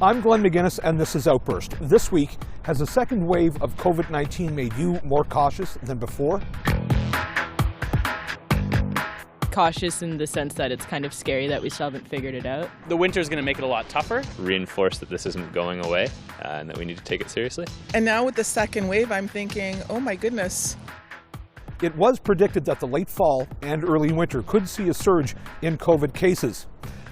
I'm Glenn McGinnis, and this is Outburst. This week, has the second wave of COVID-19 made you more cautious than before? Cautious in the sense that it's kind of scary that we still haven't figured it out. The winter's going to make it a lot tougher. Reinforce that this isn't going away and that we need to take it seriously. And now with the second wave, I'm thinking, oh my goodness. It was predicted that the late fall and early winter could see a surge in COVID cases.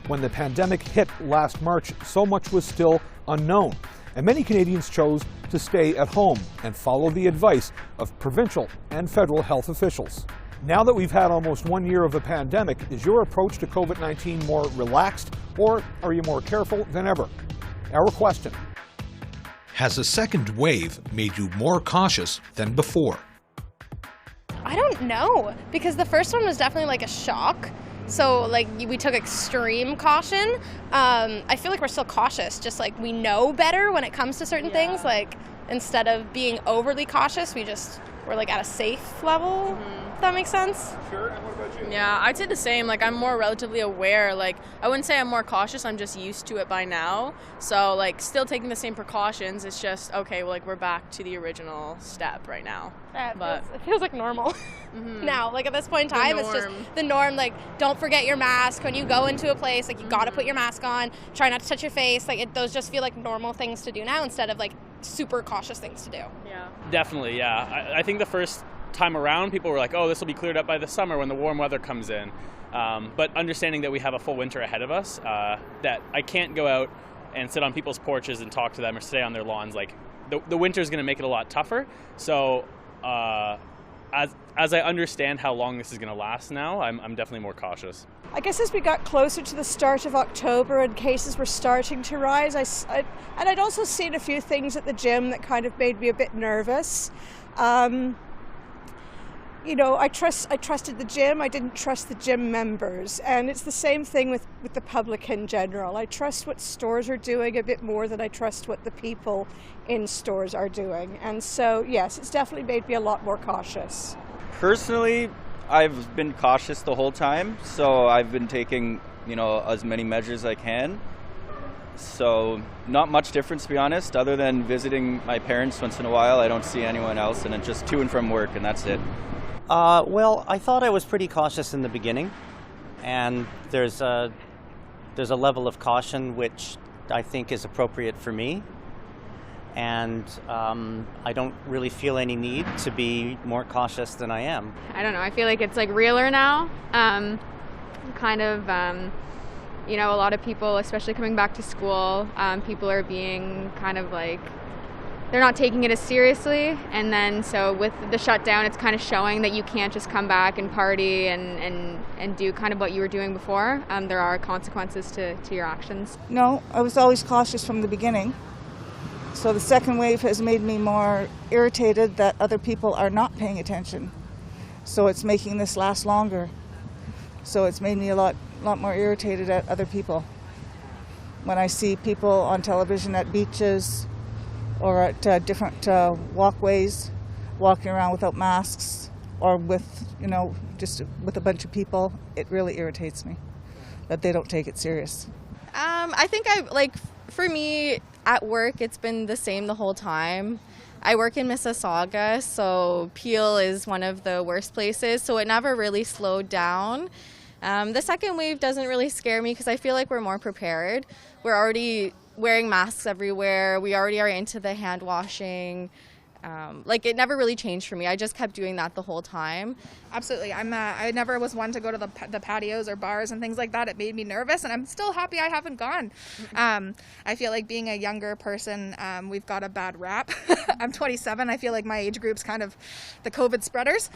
When the pandemic hit last March, so much was still unknown, and many Canadians chose to stay at home and follow the advice of provincial and federal health officials. Now that we've had almost 1 year of a pandemic, is your approach to COVID-19 more relaxed, or are you more careful than ever? Our question. Has a second wave made you more cautious than before? I don't know, because the first one was definitely like a shock. So like we took extreme caution. I feel like we're still cautious, just like we know better when it comes to certain things. Like instead of being overly cautious, we're like at a safe level. If that makes sense. Sure, and what about you? Yeah, I'd say the same. Like I'm more relatively aware. Like I wouldn't say I'm more cautious, I'm just used to it by now. So like still taking the same precautions, it's just okay, well, like we're back to the original step right now. It feels like normal now. Like at this point in time, it's just the norm. Like don't forget your mask when you go into a place. Like you gotta put your mask on. Try not to touch your face. Like those just feel like normal things to do now instead of like super cautious things to do. Yeah. Definitely, yeah. I think the first time around, people were like, oh, this will be cleared up by the summer when the warm weather comes in. But understanding that we have a full winter ahead of us, that I can't go out and sit on people's porches and talk to them or stay on their lawns. Like the winter is going to make it a lot tougher. So as I understand how long this is going to last now, I'm definitely more cautious. I guess as we got closer to the start of October and cases were starting to rise, I'd also seen a few things at the gym that kind of made me a bit nervous. You know, I trusted the gym, I didn't trust the gym members, and it's the same thing with the public in general. I trust what stores are doing a bit more than I trust what the people in stores are doing. And so, yes, it's definitely made me a lot more cautious. Personally, I've been cautious the whole time, so I've been taking, as many measures as I can. So not much difference, to be honest, other than visiting my parents once in a while. I don't see anyone else, and it's just to and from work, and that's it. Well, I thought I was pretty cautious in the beginning, and there's a level of caution which I think is appropriate for me, and I don't really feel any need to be more cautious than I am. I don't know, I feel like it's like realer now, a lot of people, especially coming back to school, people are being kind of like, they're not taking it as seriously, and then so with the shutdown, it's kind of showing that you can't just come back and party and do kind of what you were doing before. There are consequences to your actions. No, I was always cautious from the beginning. So the second wave has made me more irritated that other people are not paying attention. So it's making this last longer. So it's made me a lot more irritated at other people. When I see people on television at beaches or at different walkways, walking around without masks, or with, just with a bunch of people, it really irritates me that they don't take it serious. I think for me, at work, it's been the same the whole time. I work in Mississauga, so Peel is one of the worst places, so it never really slowed down. The second wave doesn't really scare me because I feel like we're more prepared. We're already wearing masks everywhere. We already are into the hand washing. It never really changed for me. I just kept doing that the whole time. Absolutely. I never was one to go to the patios or bars and things like that. It made me nervous, and I'm still happy I haven't gone. I feel like being a younger person, we've got a bad rap. I'm 27. I feel like my age group's kind of the COVID spreaders.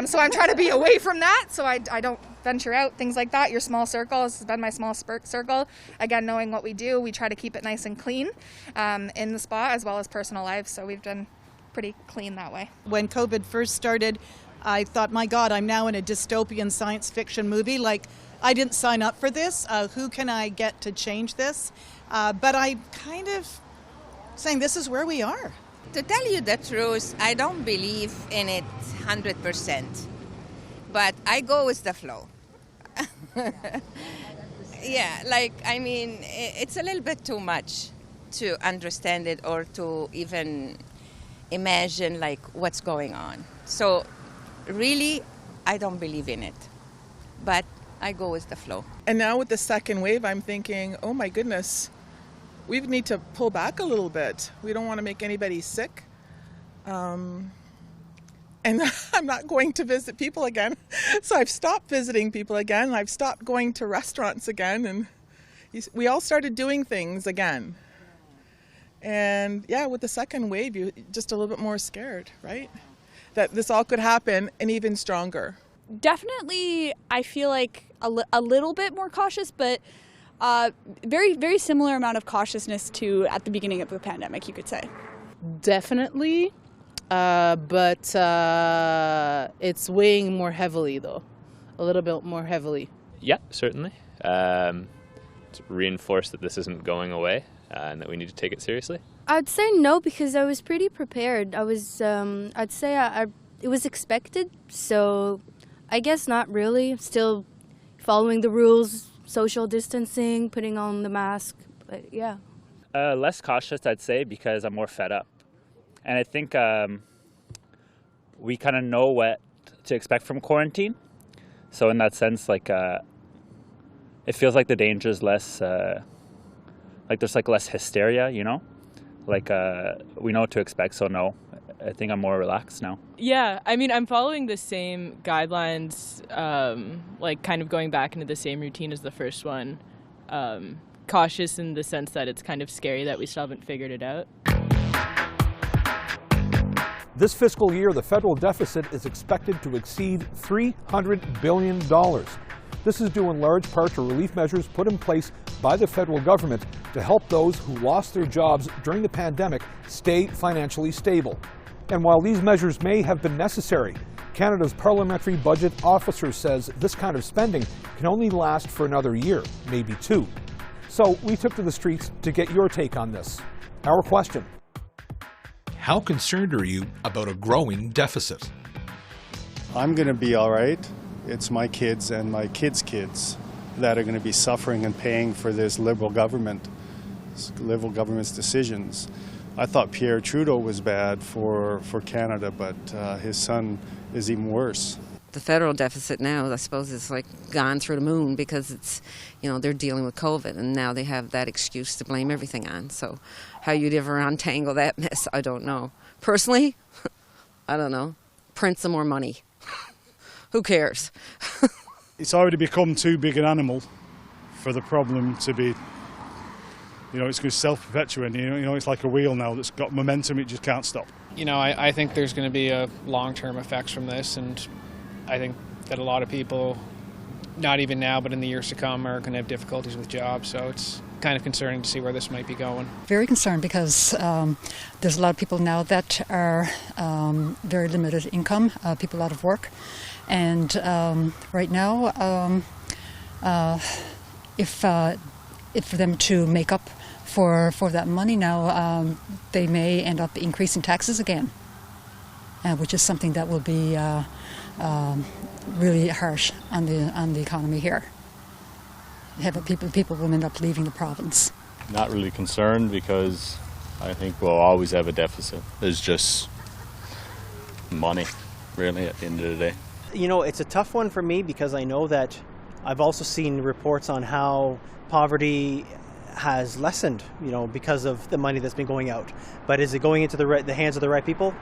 So I'm trying to be away from that, so I don't venture out, things like that. Your small circle has been my small circle. Again, knowing what we do, we try to keep it nice and clean in the spa as well as personal life, so we've done pretty clean that way. When COVID first started, I thought, my God, I'm now in a dystopian science fiction movie. Like, I didn't sign up for this. Who can I get to change this? But I kind of saying this is where we are. To tell you the truth, I don't believe in it 100%. But I go with the flow. Yeah, like, I mean, it's a little bit too much. to understand it or to even imagine like what's going on. So really, I don't believe in it, but I go with the flow. And now with the second wave, I'm thinking, oh my goodness, we need to pull back a little bit. We don't want to make anybody sick. And I'm not going to visit people again. So I've stopped visiting people again. I've stopped going to restaurants again. And we all started doing things again. And yeah, with the second wave, you're just a little bit more scared, right? That this all could happen and even stronger. Definitely, I feel like a little bit more cautious, but very, very similar amount of cautiousness to at the beginning of the pandemic, you could say. Definitely, but it's weighing more heavily, though. A little bit more heavily. Yeah, certainly. To reinforce that this isn't going away and that we need to take it seriously. I'd say no, because I was pretty prepared. I'd say it was expected, so I guess not really. Still following the rules, social distancing, putting on the mask, but yeah. Less cautious, I'd say, because I'm more fed up. And I think we kind of know what to expect from quarantine. So in that sense, like, it feels like the danger is less, like there's like less hysteria, you know? Like, we know what to expect, so no. I think I'm more relaxed now. Yeah, I mean, I'm following the same guidelines, like kind of going back into the same routine as the first one. Cautious in the sense that it's kind of scary that we still haven't figured it out. This fiscal year, the federal deficit is expected to exceed $300 billion. This is due in large part to relief measures put in place by the federal government to help those who lost their jobs during the pandemic stay financially stable. And while these measures may have been necessary, Canada's Parliamentary Budget Officer says this kind of spending can only last for another year, maybe two. So we took to the streets to get your take on this. Our question: how concerned are you about a growing deficit? I'm going to be all right. It's my kids and my kids' kids that are going to be suffering and paying for this Liberal government's decisions. I thought Pierre Trudeau was bad for Canada, but his son is even worse. The federal deficit now, I suppose, is like gone through the moon because it's, you know, they're dealing with COVID and now they have that excuse to blame everything on. So how you'd ever untangle that mess, I don't know. Personally, I don't know. Print some more money. Who cares? It's already become too big an animal for the problem to be, you know, it's going to self-perpetuate. You know, it's like a wheel now that's got momentum, it just can't stop. You know, I think there's going to be a long-term effects from this, and I think that a lot of people, not even now, but in the years to come, are going to have difficulties with jobs. So it's kind of concerning to see where this might be going. Very concerned because there's a lot of people now that are very limited income, people out of work. And right now, if for them to make up for that money now, they may end up increasing taxes again, which is something that will be really harsh on the economy here. People will end up leaving the province. Not really concerned because I think we'll always have a deficit. There's just money, really, at the end of the day. You know, it's a tough one for me because I know that I've also seen reports on how poverty has lessened, you know, because of the money that's been going out. But is it going into the hands of the right people?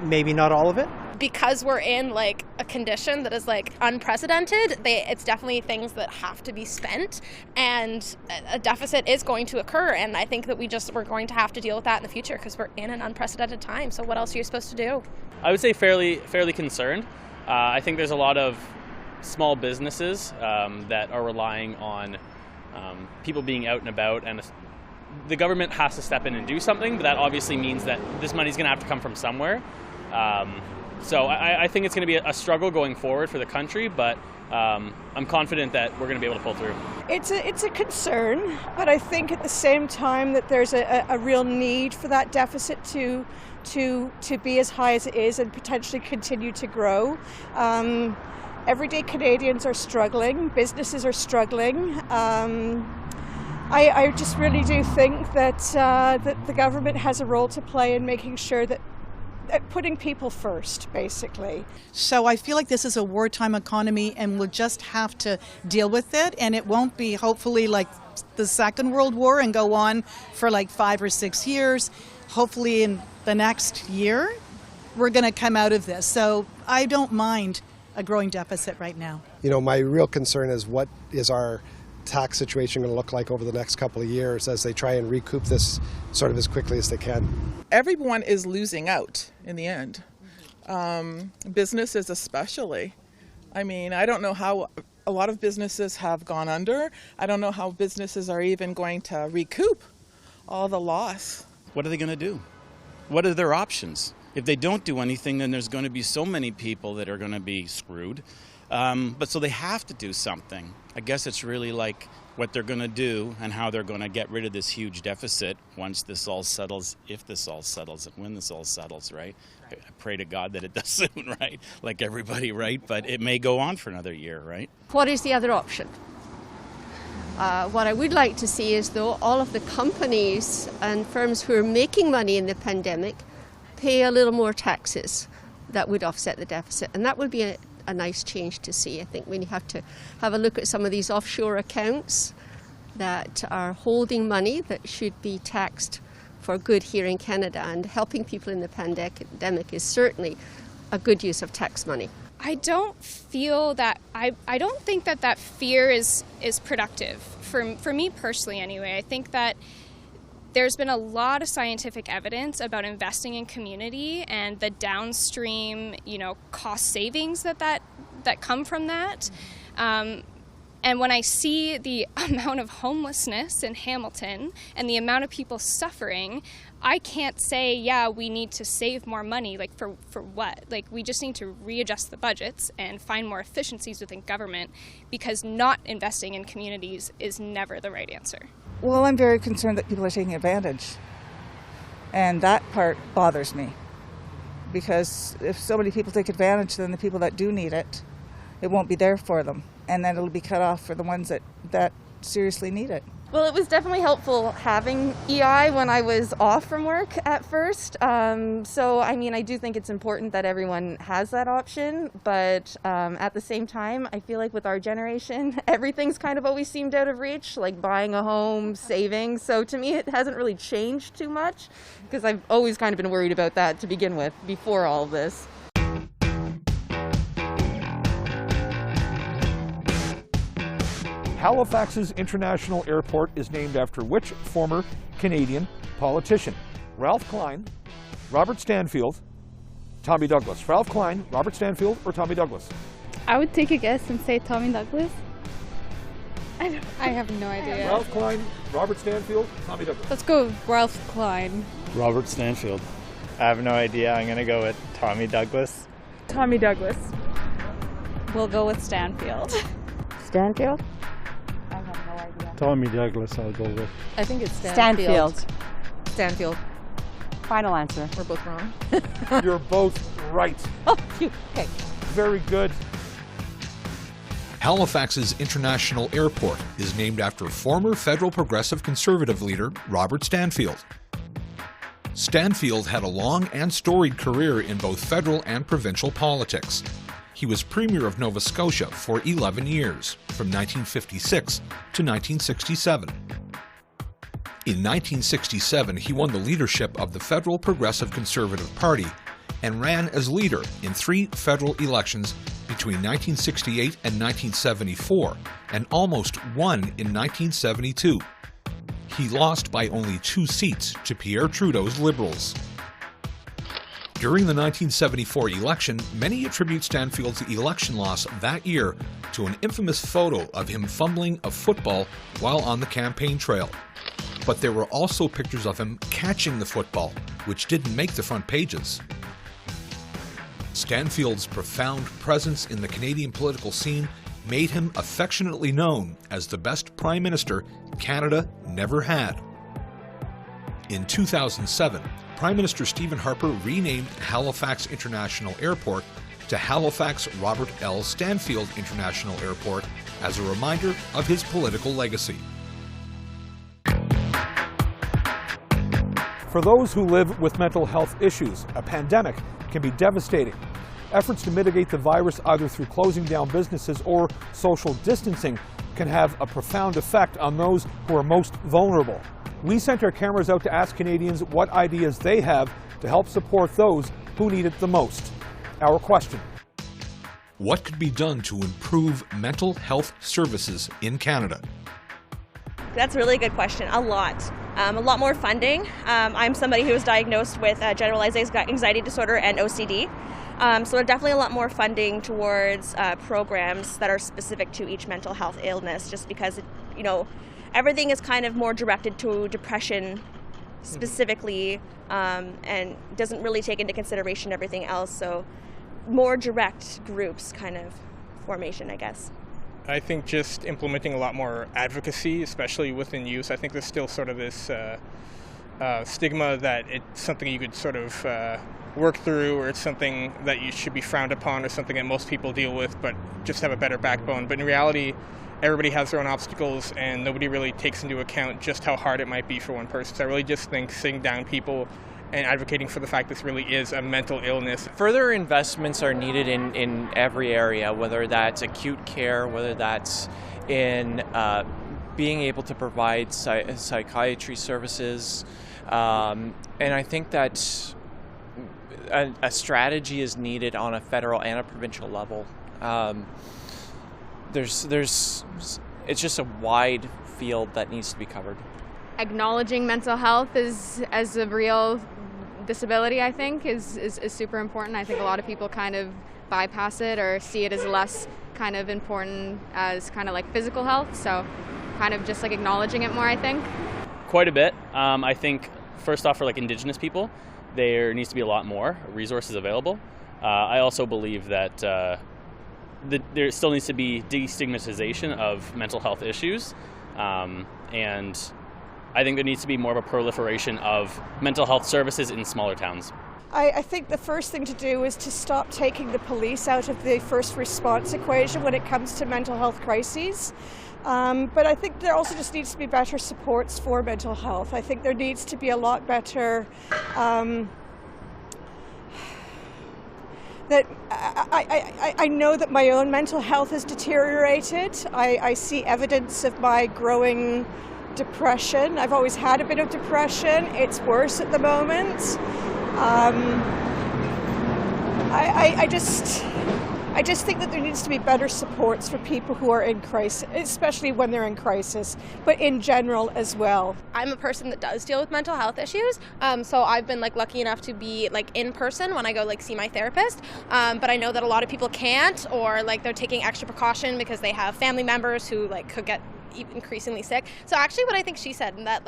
Maybe not all of it. Because we're in like a condition that is like unprecedented, it's definitely things that have to be spent, and a deficit is going to occur. And I think that we're going to have to deal with that in the future because we're in an unprecedented time. So what else are you supposed to do? I would say fairly concerned. I think there's a lot of small businesses that are relying on people being out and about, and the government has to step in and do something, but that obviously means that this money's going to have to come from somewhere. So I think it's going to be a struggle going forward for the country, but I'm confident that we're going to be able to pull through. It's a concern, but I think at the same time that there's a real need for that deficit to be as high as it is and potentially continue to grow. Everyday Canadians are struggling, businesses are struggling. I just really do think that that the government has a role to play in making sure that putting people first, basically. So I feel like this is a wartime economy and we'll just have to deal with it, and it won't be hopefully like the Second World War and go on for like 5 or 6 years. Hopefully in the next year we're going to come out of this. So I don't mind a growing deficit right now. You know, my real concern is what is our tax situation going to look like over the next couple of years as they try and recoup this sort of as quickly as they can. Everyone is losing out in the end. Businesses especially. I mean, I don't know how a lot of businesses have gone under. I don't know how businesses are even going to recoup all the loss. What are they going to do? What are their options? If they don't do anything, then there's going to be so many people that are going to be screwed. But so they have to do something. I guess it's really like what they're going to do and how they're going to get rid of this huge deficit once this all settles, if this all settles, and when this all settles, right? I pray to God that it does soon, right? Like everybody, right? But it may go on for another year, right? What is the other option? What I would like to see is, though, all of the companies and firms who are making money in the pandemic pay a little more taxes that would offset the deficit. And that would be a nice change to see. I think we have to have a look at some of these offshore accounts that are holding money that should be taxed for good here in Canada, and helping people in the pandemic is certainly a good use of tax money. I don't feel that, I don't think that fear is productive, for me personally anyway. I think that there's been a lot of scientific evidence about investing in community and the downstream, cost savings that come from that. And when I see the amount of homelessness in Hamilton and the amount of people suffering, I can't say, yeah, we need to save more money. Like, for what? Like, we just need to readjust the budgets and find more efficiencies within government, because not investing in communities is never the right answer. Well, I'm very concerned that people are taking advantage. And that part bothers me. Because if so many people take advantage, then the people that do need it, it won't be there for them. And then it'll be cut off for the ones that seriously need it. Well, it was definitely helpful having EI when I was off from work at first. So, I mean, I do think it's important that everyone has that option. But at the same time, I feel like with our generation, everything's kind of always seemed out of reach, like buying a home, saving. So to me, it hasn't really changed too much, because I've always kind of been worried about that to begin with, before all of this. Halifax's International Airport is named after which former Canadian politician? Ralph Klein, Robert Stanfield, Tommy Douglas. Ralph Klein, Robert Stanfield, or Tommy Douglas? I would take a guess and say Tommy Douglas. I have no idea. Ralph Klein, Robert Stanfield, Tommy Douglas. Let's go with Ralph Klein. Robert Stanfield. I have no idea. I'm going to go with Tommy Douglas. Tommy Douglas. We'll go with Stanfield. Stanfield? Tommy Douglas, I'll go with. I think it's Stanfield. Stanfield. Final answer. We're both wrong. You're both right. Oh, phew. Okay. Very good. Halifax's International Airport is named after former federal progressive conservative leader Robert Stanfield. Stanfield had a long and storied career in both federal and provincial politics. He was Premier of Nova Scotia for 11 years, from 1956 to 1967. In 1967, he won the leadership of the Federal Progressive Conservative Party and ran as leader in 3 federal elections between 1968 and 1974, and almost won in 1972. He lost by only 2 seats to Pierre Trudeau's Liberals. During the 1974 election, many attribute Stanfield's election loss that year to an infamous photo of him fumbling a football while on the campaign trail. But there were also pictures of him catching the football, which didn't make the front pages. Stanfield's profound presence in the Canadian political scene made him affectionately known as the best Prime Minister Canada never had. In 2007, Prime Minister Stephen Harper renamed Halifax International Airport to Halifax Robert L. Stanfield International Airport as a reminder of his political legacy. For those who live with mental health issues, a pandemic can be devastating. Efforts to mitigate the virus either through closing down businesses or social distancing can have a profound effect on those who are most vulnerable. We sent our cameras out to ask Canadians what ideas they have to help support those who need it the most. Our question: what could be done to improve mental health services in Canada? That's a really good question. A lot more funding. I'm somebody who was diagnosed with generalized anxiety disorder and OCD. So definitely a lot more funding towards programs that are specific to each mental health illness, just because, everything is kind of more directed to depression specifically, and doesn't really take into consideration everything else. So more direct groups kind of formation, I guess. I think just implementing a lot more advocacy, especially within youth. I think there's still sort of this stigma that it's something you could sort of work through, or it's something that you should be frowned upon, or something that most people deal with, but just have a better backbone. But in reality, everybody has their own obstacles, and nobody really takes into account just how hard it might be for one person. So I really just think sitting down people and advocating for the fact this really is a mental illness. Further investments are needed in every area, whether that's acute care, whether that's in being able to provide psychiatry services. And I think that a strategy is needed on a federal and a provincial level. It's just a wide field that needs to be covered. Acknowledging mental health as a real disability, I think, is super important. I think a lot of people kind of bypass it or see it as less kind of important as kind of like physical health. So kind of just like acknowledging it more, I think. Quite a bit. I think first off, for like Indigenous people, there needs to be a lot more resources available. I also believe that there still needs to be destigmatization of mental health issues, and I think there needs to be more of a proliferation of mental health services in smaller towns. I think the first thing to do is to stop taking the police out of the first response equation when it comes to mental health crises. But I think there also just needs to be better supports for mental health. I think there needs to be a lot better that I know that my own mental health has deteriorated. I see evidence of my growing depression. I've always had a bit of depression. It's worse at the moment. I just think that there needs to be better supports for people who are in crisis, especially when they're in crisis, but in general as well. I'm a person that does deal with mental health issues, so I've been lucky enough to be in person when I go see my therapist. But I know that a lot of people can't, or they're taking extra precaution because they have family members who could get increasingly sick. So actually, what I think she said, that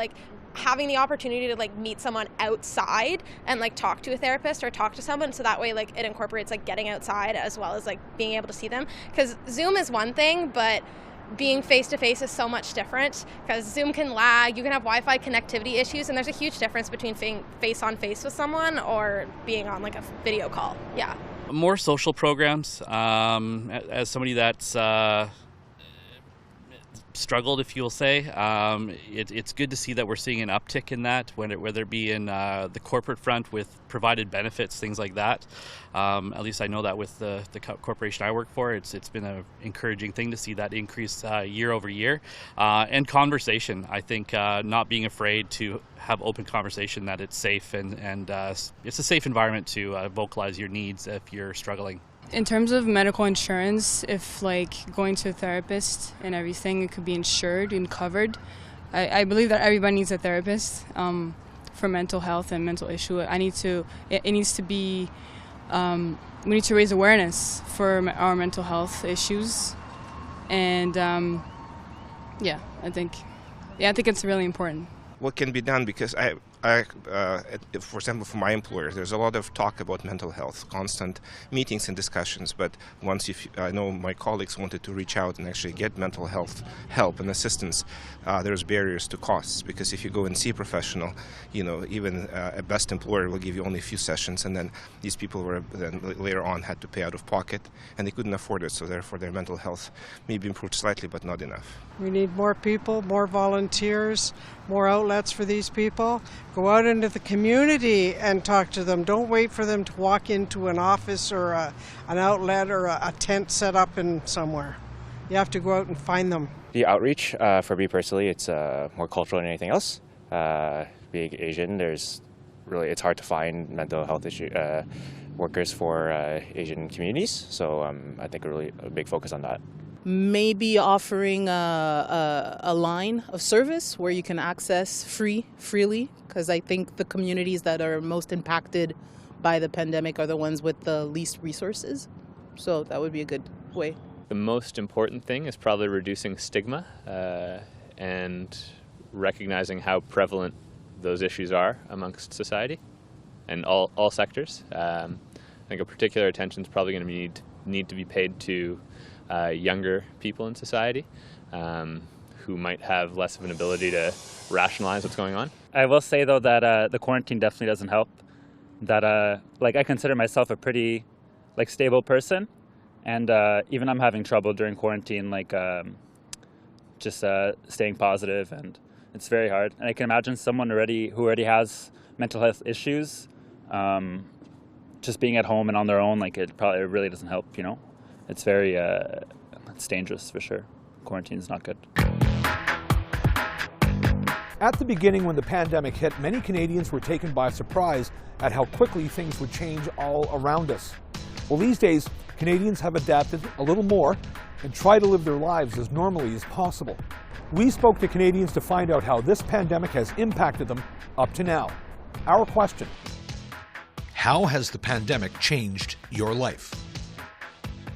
having the opportunity to meet someone outside and talk to a therapist or talk to someone, so that way it incorporates getting outside as well as being able to see them, because Zoom is one thing, but being face to face is so much different, because Zoom can lag, you can have Wi-Fi connectivity issues, and there's a huge difference between face on face with someone or being on a video call. Yeah, more social programs. As somebody that's struggled, if you'll say, it's good to see that we're seeing an uptick in that, whether it be in the corporate front with provided benefits, things like that. At least I know that with the corporation I work for, it's been an encouraging thing to see that increase year over year. And conversation, I think, not being afraid to have open conversation, that it's safe and it's a safe environment to vocalize your needs if you're struggling. In terms of medical insurance, if going to a therapist and everything, it could be insured and covered. I believe that everybody needs a therapist for mental health and mental issue. It needs to be, we need to raise awareness for our mental health issues. And I think it's really important. What can be done, because for example, for my employer, there's a lot of talk about mental health, constant meetings and discussions. But I know my colleagues wanted to reach out and actually get mental health help and assistance, there's barriers to costs, because if you go and see a professional, even a best employer will give you only a few sessions, and then these people were then later on had to pay out of pocket, and they couldn't afford it. So therefore, their mental health may be improved slightly, but not enough. We need more people, more volunteers, more outlets for these people. Go out into the community and talk to them. Don't wait for them to walk into an office or an outlet or a tent set up in somewhere. You have to go out and find them. The outreach, for me personally, it's more cultural than anything else. Being Asian, it's hard to find mental health workers for Asian communities. So I think a big focus on that. Maybe offering a line of service where you can access freely, because I think the communities that are most impacted by the pandemic are the ones with the least resources. So that would be a good way. The most important thing is probably reducing stigma and recognizing how prevalent those issues are amongst society and all sectors. I think a particular attention is probably going to need to be paid to younger people in society who might have less of an ability to rationalize what's going on. I will say though that the quarantine definitely doesn't help. That I consider myself a pretty stable person, and even I'm having trouble during quarantine, just staying positive, and it's very hard. And I can imagine someone who already has mental health issues, just being at home and on their own, it really doesn't help. It's very it's dangerous for sure. Quarantine is not good. At the beginning, when the pandemic hit, many Canadians were taken by surprise at how quickly things would change all around us. Well, these days, Canadians have adapted a little more and try to live their lives as normally as possible. We spoke to Canadians to find out how this pandemic has impacted them up to now. Our question: how has the pandemic changed your life?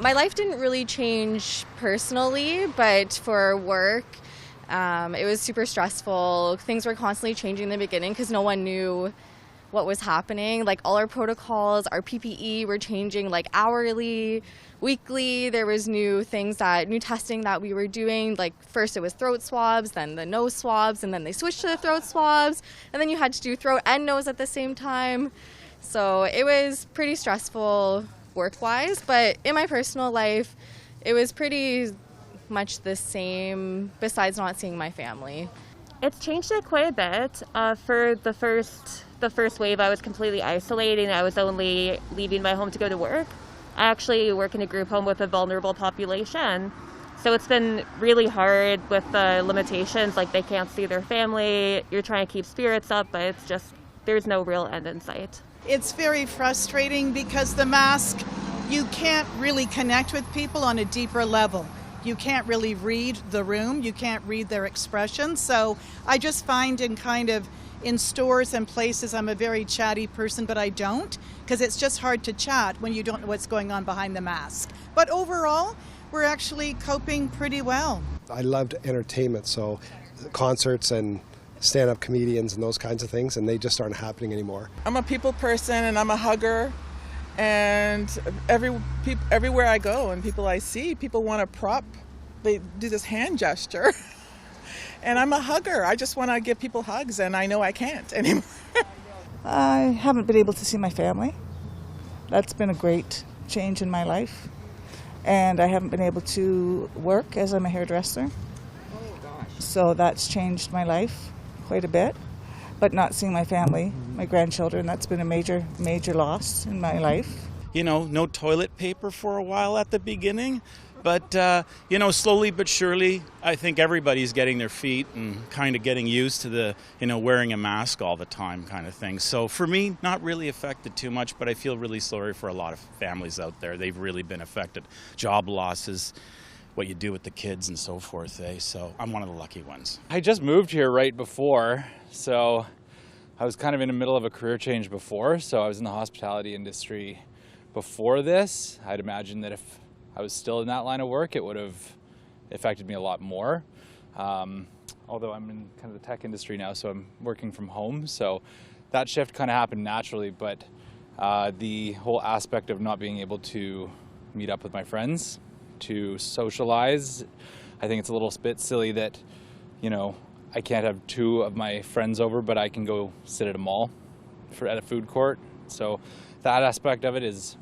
My life didn't really change personally, but for work, it was super stressful. Things were constantly changing in the beginning because no one knew what was happening. All our protocols, our PPE were changing hourly, weekly. There was new testing that we were doing. First it was throat swabs, then the nose swabs, and then they switched to the throat swabs, and then you had to do throat and nose at the same time. So it was pretty stressful work-wise, but in my personal life, it was pretty much the same, besides not seeing my family. It's changed it quite a bit. For the first wave, I was completely isolating. I was only leaving my home to go to work. I actually work in a group home with a vulnerable population. So it's been really hard with the limitations, they can't see their family. You're trying to keep spirits up, but it's just, there's no real end in sight. It's very frustrating because the mask, you can't really connect with people on a deeper level. You can't really read the room. You can't read their expressions. So I just find in stores and places, I'm a very chatty person, but I don't, because it's just hard to chat when you don't know what's going on behind the mask. But overall, we're actually coping pretty well. I loved entertainment, so concerts and stand-up comedians and those kinds of things, and they just aren't happening anymore. I'm a people person and I'm a hugger, and everywhere I go and people I see, people want a prop. They do this hand gesture. And I'm a hugger. I just want to give people hugs, and I know I can't anymore. I haven't been able to see my family. That's been a great change in my life. And I haven't been able to work as I'm a hairdresser. So that's changed my life quite a bit. But not seeing my family, my grandchildren, that's been a major, major loss in my life. No toilet paper for a while at the beginning. But, slowly but surely, I think everybody's getting their feet and kind of getting used to the, wearing a mask all the time kind of thing. So for me, not really affected too much, but I feel really sorry for a lot of families out there. They've really been affected. Job losses, what you do with the kids and so forth. So I'm one of the lucky ones. I just moved here right before, so I was kind of in the middle of a career change before. So I was in the hospitality industry before this. I'd imagine that if I was still in that line of work, it would have affected me a lot more. Although I'm in kind of the tech industry now, so I'm working from home. So that shift kind of happened naturally, but the whole aspect of not being able to meet up with my friends, to socialize, I think it's a little bit silly that, I can't have two of my friends over, but I can go sit at a mall at a food court. So that aspect of it is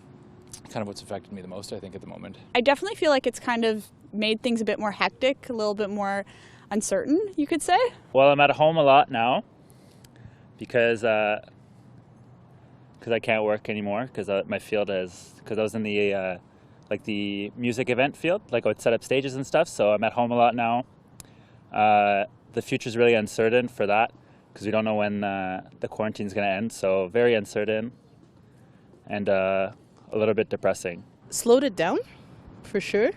kind of what's affected me the most, I think, at the moment. I definitely feel like it's kind of made things a bit more hectic, a little bit more uncertain, you could say. Well, I'm at home a lot now, because I can't work anymore because my field is, because I was in the like the music event field, like I would set up stages and stuff, so I'm at home a lot now. The future's really uncertain for that because we don't know when the quarantine's going to end, so very uncertain and a little bit depressing. Slowed it down, for sure.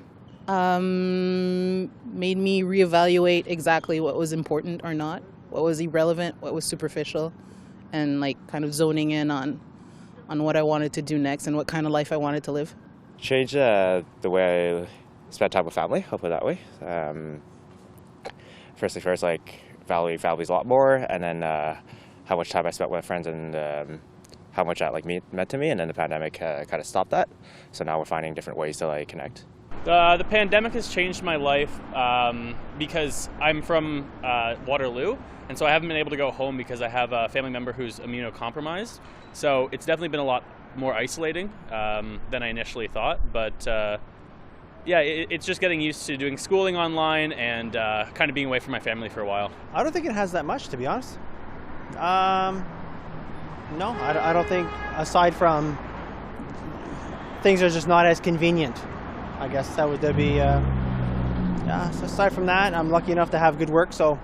Made me reevaluate exactly what was important or not, what was irrelevant, what was superficial, and like kind of zoning in on what I wanted to do next and what kind of life I wanted to live. Change the way I spend time with family, I'll put it that way. First, like value families a lot more, and then how much time I spent with friends and how much that like meant to me. And then the pandemic kind of stopped that, so now we're finding different ways to like connect. The pandemic has changed my life because I'm from Waterloo, and so I haven't been able to go home because I have a family member who's immunocompromised. So it's definitely been a lot more isolating than I initially thought. But yeah, it's just getting used to doing schooling online and kind of being away from my family for a while. I don't think it has that much, to be honest. No, I don't think, aside from things are just not as convenient. I guess that would be, yeah, so aside from that, I'm lucky enough to have good work, so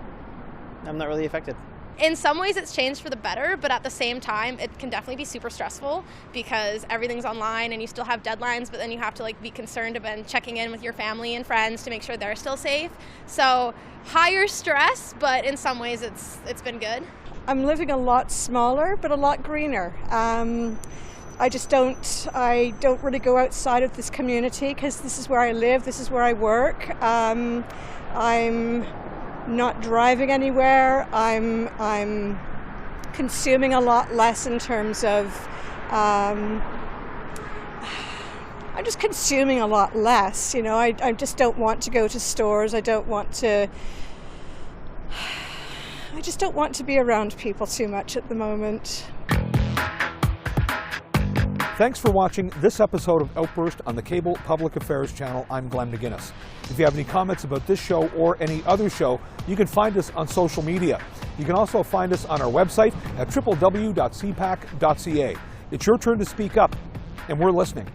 I'm not really affected. In some ways it's changed for the better, but at the same time it can definitely be super stressful because everything's online and you still have deadlines, but then you have to like be concerned about checking in with your family and friends to make sure they're still safe. So higher stress, but in some ways it's been good. I'm living a lot smaller but a lot greener. I don't really go outside of this community because this is where I live, this is where I work. I'm not driving anywhere. I'm consuming a lot less in terms of I'm just consuming a lot less, you know. I just don't want to go to stores. I just don't want to be around people too much at the moment. Thanks for watching this episode of Outburst on the Cable Public Affairs channel. I'm Glenn McGuinness. If you have any comments about this show or any other show, you can find us on social media. You can also find us on our website at www.cpac.ca. It's your turn to speak up, and we're listening.